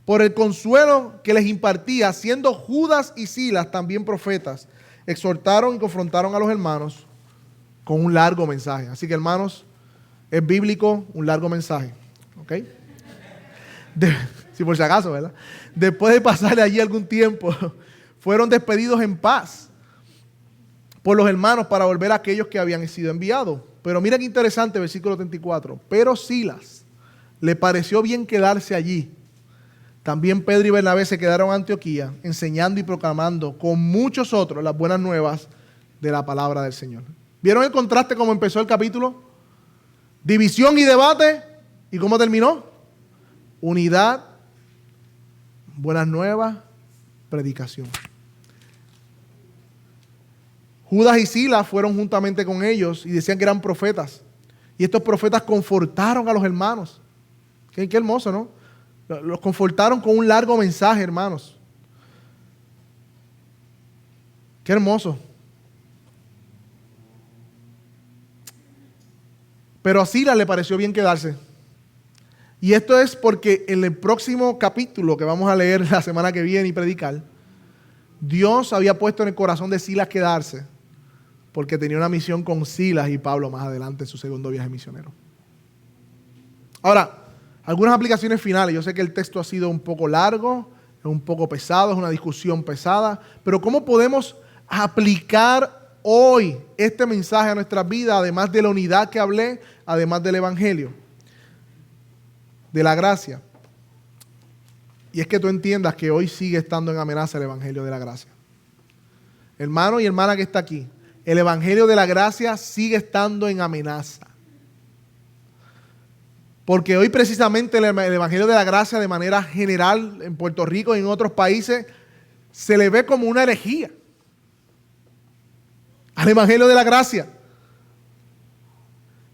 por el consuelo que les impartía, siendo Judas y Silas también profetas. Exhortaron y confrontaron a los hermanos con un largo mensaje. Así que, hermanos, es bíblico un largo mensaje. ¿Ok? Si por si acaso, ¿verdad? Después de pasar allí algún tiempo, fueron despedidos en paz por los hermanos para volver a aquellos que habían sido enviados. Pero mira qué interesante, versículo 34. Pero Silas le pareció bien quedarse allí, también Pedro y Bernabé se quedaron en Antioquía, enseñando y proclamando con muchos otros las buenas nuevas de la palabra del Señor. ¿Vieron el contraste cómo empezó el capítulo? División y debate. ¿Y cómo terminó? Unidad, buenas nuevas, predicación. Judas y Silas fueron juntamente con ellos y decían que eran profetas. Y estos profetas confortaron a los hermanos. Qué hermoso, ¿no? Los confortaron con un largo mensaje, hermanos. Qué hermoso. Pero a Silas le pareció bien quedarse. Y esto es porque en el próximo capítulo que vamos a leer la semana que viene y predicar, Dios había puesto en el corazón de Silas quedarse porque tenía una misión con Silas y Pablo más adelante en su segundo viaje misionero. Ahora, algunas aplicaciones finales. Yo sé que el texto ha sido un poco largo, es un poco pesado, es una discusión pesada, pero ¿cómo podemos aplicar hoy este mensaje a nuestras vidas, además de la unidad que hablé, además del evangelio, de la gracia? Y es que tú entiendas que hoy sigue estando en amenaza el evangelio de la gracia. Hermano y hermana que está aquí, el evangelio de la gracia sigue estando en amenaza. Porque hoy precisamente el evangelio de la gracia de manera general en Puerto Rico y en otros países se le ve como una herejía al evangelio de la gracia.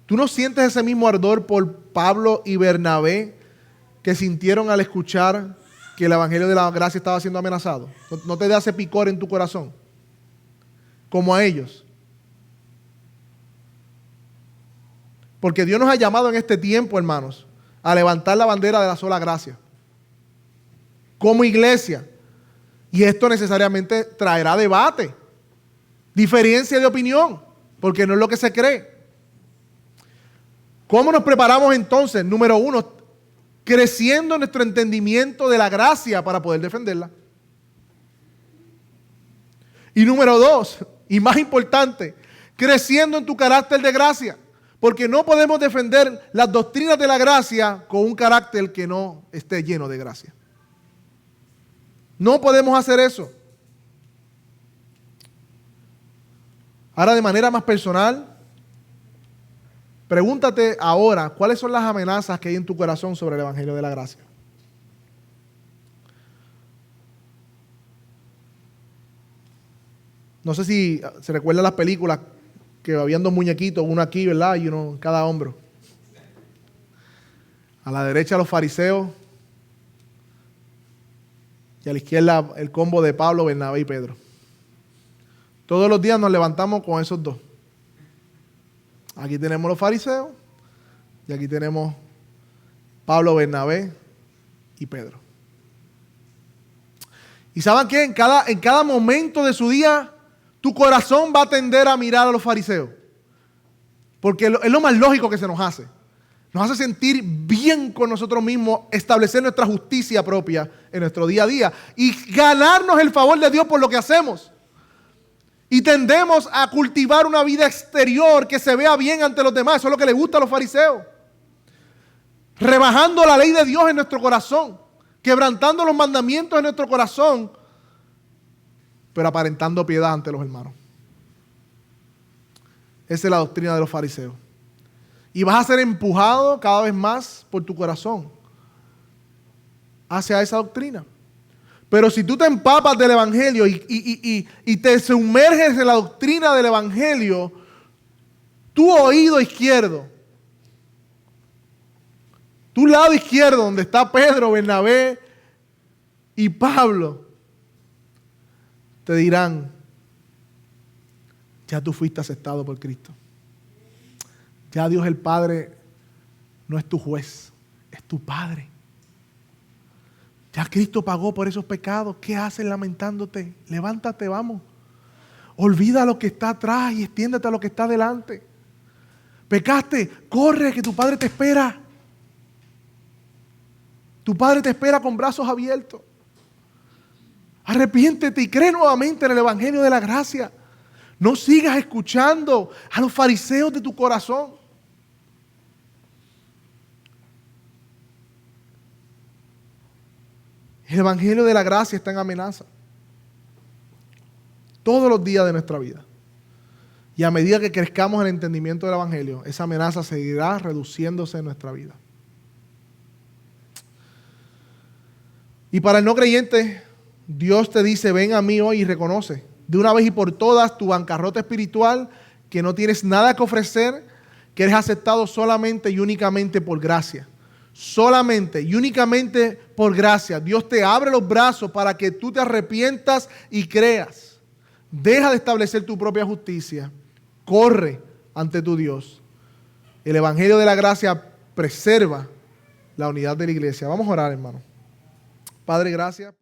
¿Tú no sientes ese mismo ardor por Pablo y Bernabé que sintieron al escuchar que el evangelio de la gracia estaba siendo amenazado? ¿No te da ese picor en tu corazón? Como a ellos. Porque Dios nos ha llamado en este tiempo, hermanos, a levantar la bandera de la sola gracia. Como iglesia. Y esto necesariamente traerá debate, diferencia de opinión, porque no es lo que se cree. ¿Cómo nos preparamos entonces? Número uno, creciendo en nuestro entendimiento de la gracia para poder defenderla. Y número dos, y más importante, creciendo en tu carácter de gracia. Porque no podemos defender las doctrinas de la gracia con un carácter que no esté lleno de gracia. No podemos hacer eso. Ahora, de manera más personal, pregúntate ahora, ¿cuáles son las amenazas que hay en tu corazón sobre el evangelio de la gracia? No sé si se recuerdan las películas que habían dos muñequitos, uno aquí, ¿verdad? Y uno en cada hombro. A la derecha los fariseos y a la izquierda el combo de Pablo, Bernabé y Pedro. Todos los días nos levantamos con esos dos. Aquí tenemos los fariseos y aquí tenemos Pablo, Bernabé y Pedro. ¿Y saben qué? En cada momento de su día, tu corazón va a tender a mirar a los fariseos. Porque es lo más lógico que se nos hace. Nos hace sentir bien con nosotros mismos, establecer nuestra justicia propia en nuestro día a día y ganarnos el favor de Dios por lo que hacemos. Y tendemos a cultivar una vida exterior que se vea bien ante los demás. Eso es lo que les gusta a los fariseos. Rebajando la ley de Dios en nuestro corazón, quebrantando los mandamientos en nuestro corazón, pero aparentando piedad ante los hermanos. Esa es la doctrina de los fariseos. Y vas a ser empujado cada vez más por tu corazón hacia esa doctrina. Pero si tú te empapas del evangelio y te sumerges en la doctrina del evangelio, tu oído izquierdo, tu lado izquierdo donde está Pedro, Bernabé y Pablo, te dirán, ya tú fuiste aceptado por Cristo. Ya Dios el Padre no es tu juez, es tu Padre. Ya Cristo pagó por esos pecados. ¿Qué haces lamentándote? Levántate, vamos. Olvida lo que está atrás y extiéndete a lo que está delante. Pecaste, corre que tu Padre te espera. Tu Padre te espera con brazos abiertos. Arrepiéntete y cree nuevamente en el evangelio de la gracia. No sigas escuchando a los fariseos de tu corazón. El Evangelio de la gracia está en amenaza. Todos los días de nuestra vida. Y a medida que crezcamos en el entendimiento del Evangelio, esa amenaza seguirá reduciéndose en nuestra vida. Y para el no creyente, Dios te dice, ven a mí hoy y reconoce de una vez y por todas tu bancarrota espiritual, que no tienes nada que ofrecer, que eres aceptado solamente y únicamente por gracia. Solamente y únicamente por gracia. Dios te abre los brazos para que tú te arrepientas y creas. Deja de establecer tu propia justicia. Corre ante tu Dios. El Evangelio de la gracia preserva la unidad de la iglesia. Vamos a orar, hermano. Padre, gracias.